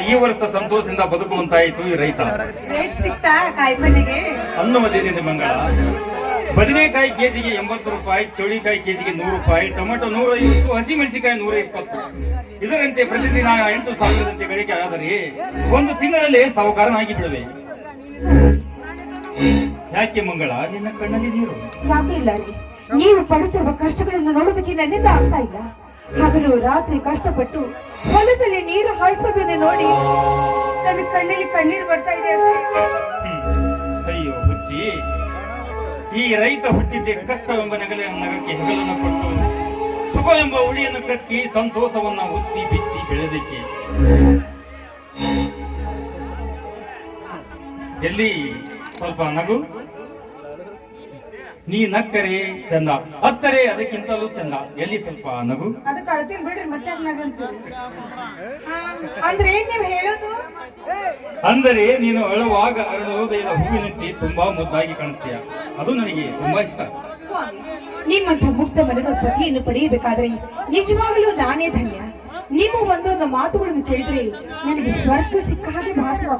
ಈ ವರ್ಷ ಸಂತೋಷದಿಂದ ಬದುಕುವಂತಾಯಿತು ಈ ರೈತ. ರೇಟ್ ಸಿಕ್ತಾ ಕಾಯಿಪಲ್ಲೆಗೆ? ಅನ್ನುವುದೇನಿದೆ ಮಂಗಳ, ಬದನೆಕಾಯಿ ಕೆಜಿಗೆ 80 ರೂಪಾಯಿ, ಚೌಳಿಕಾಯಿ ಕೆಜಿಗೆ 100 ರೂಪಾಯಿ, ಟೊಮೆಟೊ 150, ಹಸಿಮೆಣಸಿನಕಾಯಿ 120. ಇದರಂತೆ ಪ್ರತಿದಿನ 8,000 ಗಳಿಕೆ ಆದರೆ ಒಂದು ತಿಂಗಳಲ್ಲಿ ಸಾಹುಕಾರನಾಗಿ ಬಿಡುವೆ. ಯಾಕೆ ಮಂಗಳ, ನಿನ್ನ ಕಣ್ಣಲ್ಲಿ ನೀರು? ಯಾಕೆ ಇಲ್ಲ ರೀ, ನೀವು ಪಡುತ್ತಿರುವ ಕಷ್ಟಗಳನ್ನು ನೋಡೋದಕ್ಕೆ ನನ್ನಿಂದ ಆಗ್ತಾ ಇಲ್ಲ. ಹಗಲು ರಾತ್ರಿ ಕಷ್ಟಪಟ್ಟು ಹೊಲದಲ್ಲಿ ನೀರು ಹಾಯಿಸೋದನ್ನ ನೋಡಿ ನನ್ನ ಕಣ್ಣಲ್ಲಿ ಕಣ್ಣೀರು ಬರ್ತಾ ಇದೆ ಅಷ್ಟೇ. ಅಯ್ಯೋ ಹುಚ್ಚಿ, ಈ ರೈತ ಹುಟ್ಟಿದ್ದೆ ಕಷ್ಟವೆಂಬ ನಗಕ್ಕೆ ಹೆಗಲನ್ನು ಕೊಟ್ಟು ಸುಖ ಎಂಬ ಉಳಿಯನ್ನು ಕಟ್ಟಿ ಸಂತೋಷವನ್ನ ಒತ್ತಿ ಬಿತ್ತಿ ಬೆಳೆದಕ್ಕೆ. ಎಲ್ಲಿ ಸ್ವಲ್ಪ ನಗು, ನೀ ನಕ್ಕರೆ ಚಂದ, ಹತ್ತರೆ ಅದಕ್ಕಿಂತಲೂ ಚಂದ. ಎಲ್ಲಿ ಸ್ವಲ್ಪ ನಗು? ಅದಕ್ಕೆ ಅಳ್ತೀನಿ ಬಿಡ್ರಿ, ಮತ್ತೆ ನಗಂತೀರಿ. ಅಂದ್ರೆ ಏನ್ ನೀವು ಹೇಳೋದು? ಅಂದರೆ ನೀನು ಅಳುವಾಗ ಅರಳೋದಯದ ಹೂವಿನಂತೆ ತುಂಬಾ ಮುದ್ದಾಗಿ ಕಾಣಿಸ್ತೀಯ. ಅದು ನನಗೆ ತುಂಬಾ ಇಷ್ಟ. ಸ್ವಾಮಿ, ನಿಮ್ಮಂಥ ಮುಕ್ತ ಮನದ ಪತಿಯನ್ನು ಪಡೆಯಬೇಕಾದ್ರೆ ನಿಜವಾಗಲೂ ನಾನೇ ಧನ್ಯ. ನಿಮ್ಮ ಒಂದೊಂದು ಮಾತುಗಳನ್ನು ಕೇಳಿದ್ರೆ ನನಗೆ ಸ್ವರ್ಗ ಸಿಕ್ಕ ಹಾಗೆ ಭಾಸವಾಗ್ತದೆ.